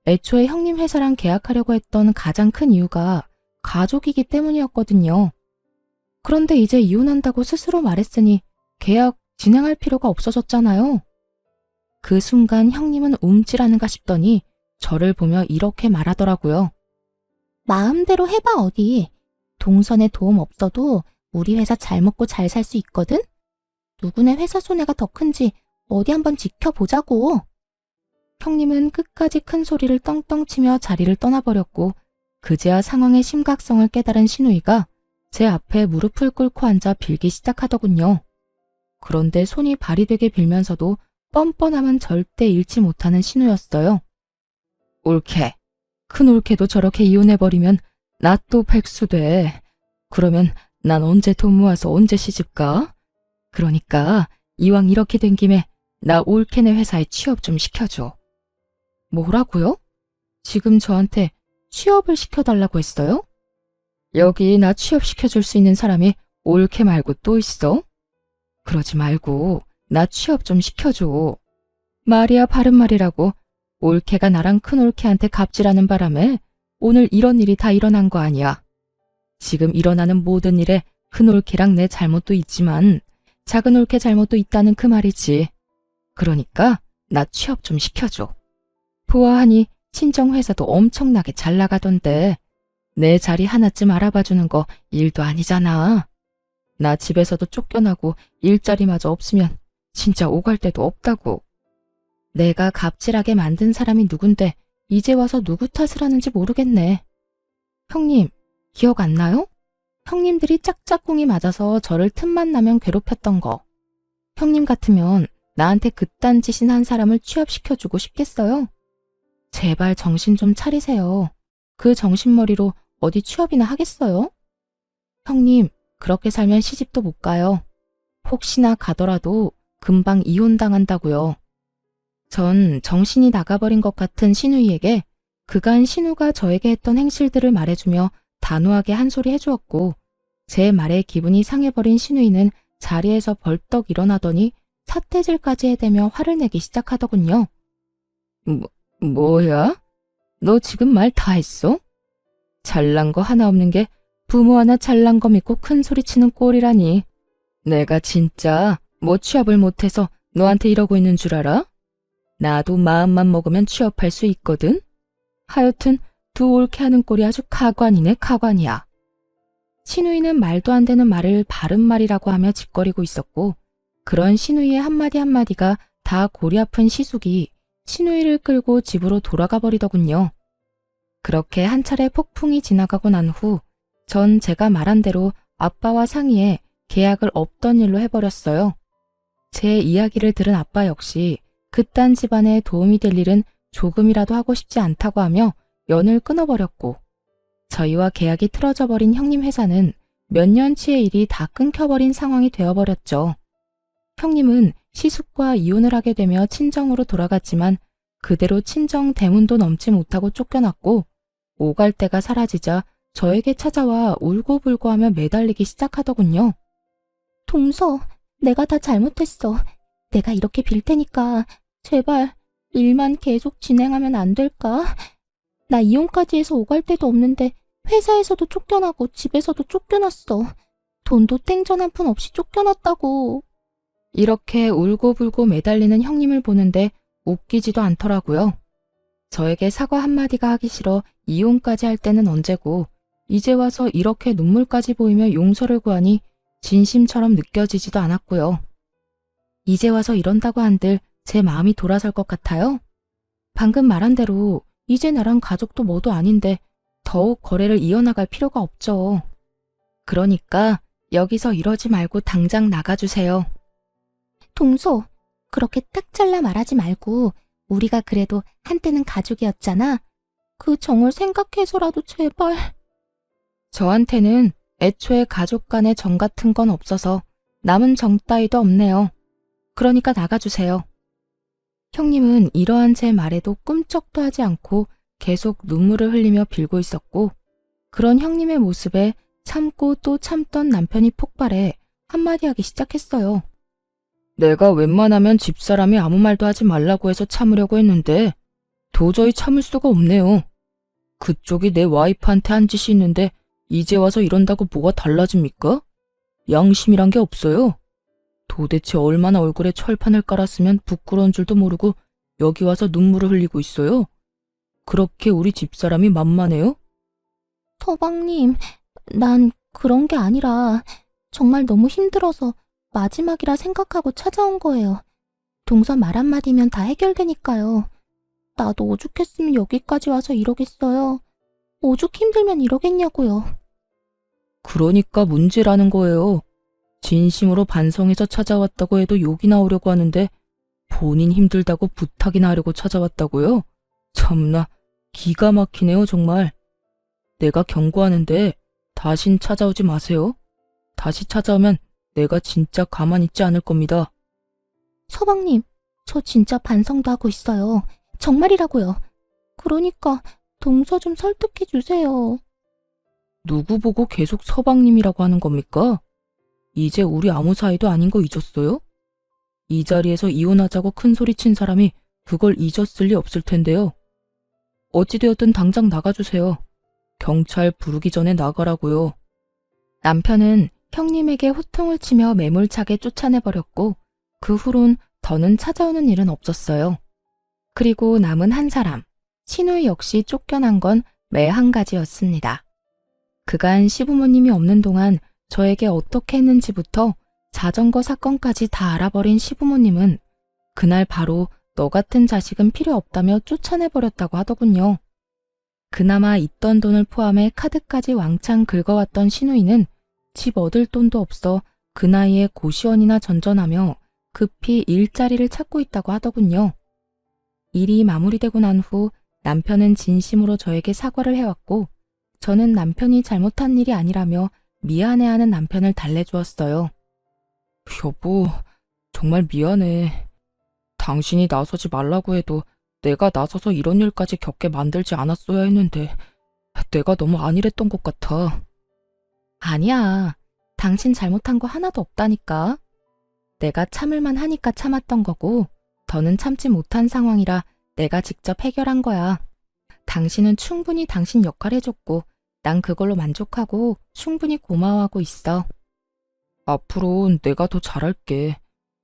애초에 형님 회사랑 계약하려고 했던 가장 큰 이유가 가족이기 때문이었거든요. 그런데 이제 이혼한다고 스스로 말했으니 계약 진행할 필요가 없어졌잖아요. 그 순간 형님은 움찔하는가 싶더니 저를 보며 이렇게 말하더라고요. 마음대로 해봐 어디. 동선에 도움 없어도 우리 회사 잘 먹고 잘 살 수 있거든? 누구네 회사 손해가 더 큰지 어디 한번 지켜보자고. 형님은 끝까지 큰 소리를 떵떵 치며 자리를 떠나버렸고 그제야 상황의 심각성을 깨달은 신우이가 제 앞에 무릎을 꿇고 앉아 빌기 시작하더군요. 그런데 손이 발이 되게 빌면서도 뻔뻔함은 절대 잃지 못하는 신우였어요. 올케. 큰 올케도 저렇게 이혼해버리면 나 또 백수 돼. 그러면 난 언제 돈 모아서 언제 시집 가? 그러니까 이왕 이렇게 된 김에 나 올케네 회사에 취업 좀 시켜줘. 뭐라고요? 지금 저한테 취업을 시켜달라고 했어요? 여기 나 취업시켜줄 수 있는 사람이 올케 말고 또 있어? 그러지 말고 나 취업 좀 시켜줘. 말이야 바른 말이라고. 올케가 나랑 큰 올케한테 갑질하는 바람에 오늘 이런 일이 다 일어난 거 아니야. 지금 일어나는 모든 일에 큰 올케랑 내 잘못도 있지만 작은 올케 잘못도 있다는 그 말이지. 그러니까 나 취업 좀 시켜줘. 보아하니 친정 회사도 엄청나게 잘 나가던데 내 자리 하나쯤 알아봐주는 거 일도 아니잖아. 나 집에서도 쫓겨나고 일자리마저 없으면 진짜 오갈 데도 없다고. 내가 갑질하게 만든 사람이 누군데 이제 와서 누구 탓을 하는지 모르겠네. 형님, 기억 안 나요? 형님들이 짝짝꿍이 맞아서 저를 틈만 나면 괴롭혔던 거. 형님 같으면 나한테 그딴 짓인 한 사람을 취업시켜주고 싶겠어요? 제발 정신 좀 차리세요. 그 정신머리로 어디 취업이나 하겠어요? 형님, 그렇게 살면 시집도 못 가요. 혹시나 가더라도 금방 이혼당한다고요. 전 정신이 나가버린 것 같은 신우이에게 그간 신우가 저에게 했던 행실들을 말해주며 단호하게 한 소리 해주었고 제 말에 기분이 상해버린 신우이는 자리에서 벌떡 일어나더니 사태질까지 해대며 화를 내기 시작하더군요. 뭐야? 너 지금 말 다 했어? 잘난 거 하나 없는 게 부모 하나 잘난 거 믿고 큰 소리 치는 꼴이라니. 내가 진짜 뭐 취업을 못해서 너한테 이러고 있는 줄 알아? 나도 마음만 먹으면 취업할 수 있거든? 하여튼 두 옳게 하는 꼴이 아주 가관이네 가관이야. 신우이는 말도 안 되는 말을 바른 말이라고 하며 짓거리고 있었고 그런 신우이의 한마디 한마디가 다 골이 아픈 시숙이 신우이를 끌고 집으로 돌아가 버리더군요. 그렇게 한 차례 폭풍이 지나가고 난 후 전 제가 말한 대로 아빠와 상의해 계약을 없던 일로 해버렸어요. 제 이야기를 들은 아빠 역시 그딴 집안에 도움이 될 일은 조금이라도 하고 싶지 않다고 하며 연을 끊어버렸고 저희와 계약이 틀어져 버린 형님 회사는 몇 년치의 일이 다 끊겨버린 상황이 되어버렸죠. 형님은 시숙과 이혼을 하게 되며 친정으로 돌아갔지만 그대로 친정 대문도 넘지 못하고 쫓겨났고 오갈 데가 사라지자 저에게 찾아와 울고불고하며 매달리기 시작하더군요. 동서, 내가 다 잘못했어. 내가 이렇게 빌 테니까 제발 일만 계속 진행하면 안 될까? 나 이혼까지 해서 오갈 데도 없는데 회사에서도 쫓겨나고 집에서도 쫓겨났어. 돈도 땡전 한 푼 없이 쫓겨났다고. 이렇게 울고불고 매달리는 형님을 보는데 웃기지도 않더라고요. 저에게 사과 한마디가 하기 싫어 이혼까지 할 때는 언제고 이제 와서 이렇게 눈물까지 보이며 용서를 구하니 진심처럼 느껴지지도 않았고요. 이제 와서 이런다고 한들 제 마음이 돌아설 것 같아요. 방금 말한 대로 이제 나랑 가족도 뭐도 아닌데 더욱 거래를 이어나갈 필요가 없죠. 그러니까 여기서 이러지 말고 당장 나가주세요. 동서, 그렇게 딱 잘라 말하지 말고 우리가 그래도 한때는 가족이었잖아. 그 정을 생각해서라도 제발. 저한테는 애초에 가족 간의 정 같은 건 없어서 남은 정 따위도 없네요. 그러니까 나가주세요. 형님은 이러한 제 말에도 꿈쩍도 하지 않고 계속 눈물을 흘리며 빌고 있었고 그런 형님의 모습에 참고 또 참던 남편이 폭발해 한마디 하기 시작했어요. 내가 웬만하면 집사람이 아무 말도 하지 말라고 해서 참으려고 했는데 도저히 참을 수가 없네요. 그쪽이 내 와이프한테 한 짓이 있는데 이제 와서 이런다고 뭐가 달라집니까? 양심이란 게 없어요. 도대체 얼마나 얼굴에 철판을 깔았으면 부끄러운 줄도 모르고 여기 와서 눈물을 흘리고 있어요. 그렇게 우리 집사람이 만만해요? 서방님, 난 그런 게 아니라 정말 너무 힘들어서 마지막이라 생각하고 찾아온 거예요. 동서 말 한마디면 다 해결되니까요. 나도 오죽했으면 여기까지 와서 이러겠어요. 오죽 힘들면 이러겠냐고요. 그러니까 문제라는 거예요. 진심으로 반성해서 찾아왔다고 해도 욕이 나오려고 하는데 본인 힘들다고 부탁이나 하려고 찾아왔다고요? 참나 기가 막히네요 정말. 내가 경고하는데 다신 찾아오지 마세요. 다시 찾아오면 내가 진짜 가만히 있지 않을 겁니다. 서방님, 저 진짜 반성도 하고 있어요. 정말이라고요. 그러니까 동서 좀 설득해 주세요. 누구 보고 계속 서방님이라고 하는 겁니까? 이제 우리 아무 사이도 아닌 거 잊었어요? 이 자리에서 이혼하자고 큰 소리 친 사람이 그걸 잊었을 리 없을 텐데요. 어찌되었든 당장 나가주세요. 경찰 부르기 전에 나가라고요. 남편은 형님에게 호통을 치며 매몰차게 쫓아내버렸고 그 후론 더는 찾아오는 일은 없었어요. 그리고 남은 한 사람, 신우이 역시 쫓겨난 건 매 한 가지였습니다. 그간 시부모님이 없는 동안 저에게 어떻게 했는지부터 자전거 사건까지 다 알아버린 시부모님은 그날 바로 너 같은 자식은 필요 없다며 쫓아내버렸다고 하더군요. 그나마 있던 돈을 포함해 카드까지 왕창 긁어왔던 신우이는 집 얻을 돈도 없어 그 나이에 고시원이나 전전하며 급히 일자리를 찾고 있다고 하더군요. 일이 마무리되고 난 후 남편은 진심으로 저에게 사과를 해왔고 저는 남편이 잘못한 일이 아니라며 미안해하는 남편을 달래주었어요. 여보, 정말 미안해. 당신이 나서지 말라고 해도 내가 나서서 이런 일까지 겪게 만들지 않았어야 했는데 내가 너무 안일했던 것 같아. 아니야. 당신 잘못한 거 하나도 없다니까. 내가 참을만 하니까 참았던 거고 더는 참지 못한 상황이라 내가 직접 해결한 거야. 당신은 충분히 당신 역할 해줬고 난 그걸로 만족하고 충분히 고마워하고 있어. 앞으로 내가 더 잘할게.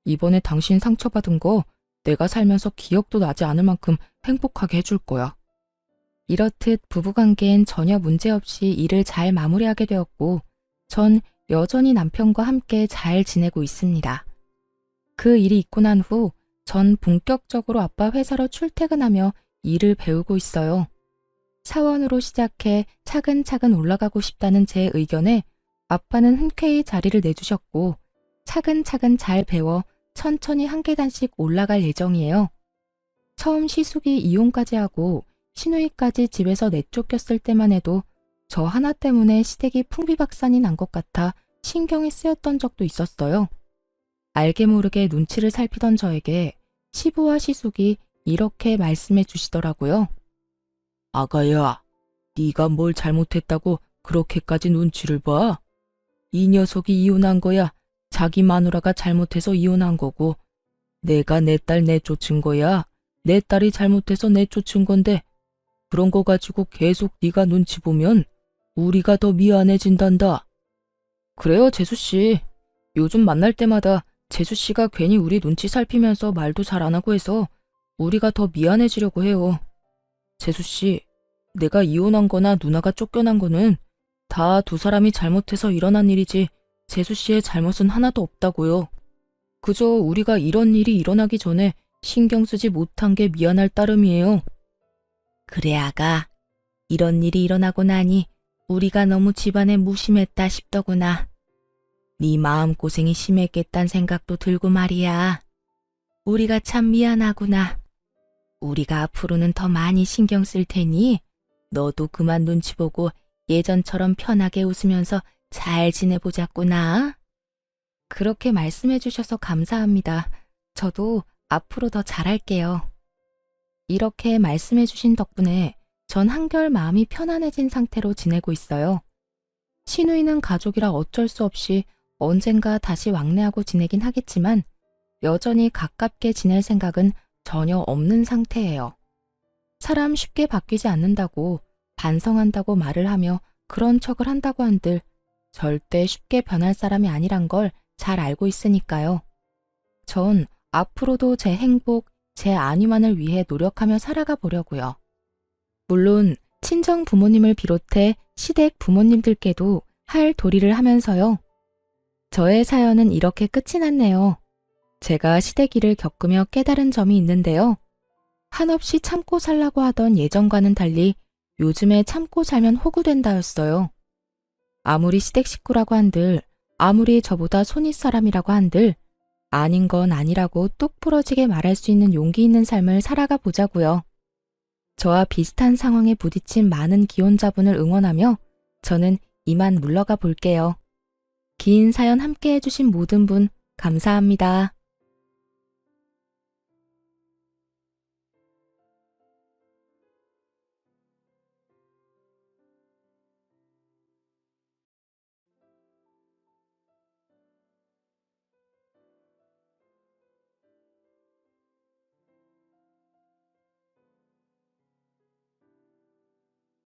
이번에 당신 상처받은 거 내가 살면서 기억도 나지 않을 만큼 행복하게 해줄 거야. 이렇듯 부부관계엔 전혀 문제없이 일을 잘 마무리하게 되었고 전 여전히 남편과 함께 잘 지내고 있습니다. 그 일이 있고 난 후 전 본격적으로 아빠 회사로 출퇴근하며 일을 배우고 있어요. 사원으로 시작해 차근차근 올라가고 싶다는 제 의견에 아빠는 흔쾌히 자리를 내주셨고 차근차근 잘 배워 천천히 한 계단씩 올라갈 예정이에요. 처음 시숙이 이혼까지 하고 신우이까지 집에서 내쫓겼을 때만 해도 저 하나 때문에 시댁이 풍비박산이 난 것 같아 신경이 쓰였던 적도 있었어요. 알게 모르게 눈치를 살피던 저에게 시부와 시숙이 이렇게 말씀해 주시더라고요. 아가야, 네가 뭘 잘못했다고 그렇게까지 눈치를 봐? 이 녀석이 이혼한 거야. 자기 마누라가 잘못해서 이혼한 거고 내가 내 딸 내쫓은 거야. 내 딸이 잘못해서 내쫓은 건데 그런 거 가지고 계속 네가 눈치 보면 우리가 더 미안해진단다. 그래요, 재수씨. 요즘 만날 때마다 재수씨가 괜히 우리 눈치 살피면서 말도 잘 안 하고 해서 우리가 더 미안해지려고 해요. 재수씨, 내가 이혼한 거나 누나가 쫓겨난 거는 다 두 사람이 잘못해서 일어난 일이지 재수씨의 잘못은 하나도 없다고요. 그저 우리가 이런 일이 일어나기 전에 신경 쓰지 못한 게 미안할 따름이에요. 그래, 아가. 이런 일이 일어나고 나니 우리가 너무 집안에 무심했다 싶더구나. 네 마음고생이 심했겠단 생각도 들고 말이야. 우리가 참 미안하구나. 우리가 앞으로는 더 많이 신경 쓸 테니 너도 그만 눈치 보고 예전처럼 편하게 웃으면서 잘 지내보자꾸나. 그렇게 말씀해 주셔서 감사합니다. 저도 앞으로 더 잘할게요. 이렇게 말씀해 주신 덕분에 전 한결 마음이 편안해진 상태로 지내고 있어요. 신우이는 가족이라 어쩔 수 없이 언젠가 다시 왕래하고 지내긴 하겠지만 여전히 가깝게 지낼 생각은 전혀 없는 상태예요. 사람 쉽게 바뀌지 않는다고 반성한다고 말을 하며 그런 척을 한다고 한들 절대 쉽게 변할 사람이 아니란 걸 잘 알고 있으니까요. 전 앞으로도 제 행복, 제 안위만을 위해 노력하며 살아가 보려고요. 물론 친정 부모님을 비롯해 시댁 부모님들께도 할 도리를 하면서요. 저의 사연은 이렇게 끝이 났네요. 제가 시댁일을 겪으며 깨달은 점이 있는데요. 한없이 참고 살라고 하던 예전과는 달리 요즘에 참고 살면 호구된다였어요. 아무리 시댁 식구라고 한들, 아무리 저보다 손윗 사람이라고 한들 아닌 건 아니라고 똑 부러지게 말할 수 있는 용기 있는 삶을 살아가 보자고요. 저와 비슷한 상황에 부딪힌 많은 기혼자분을 응원하며 저는 이만 물러가 볼게요. 긴 사연 함께 해주신 모든 분 감사합니다.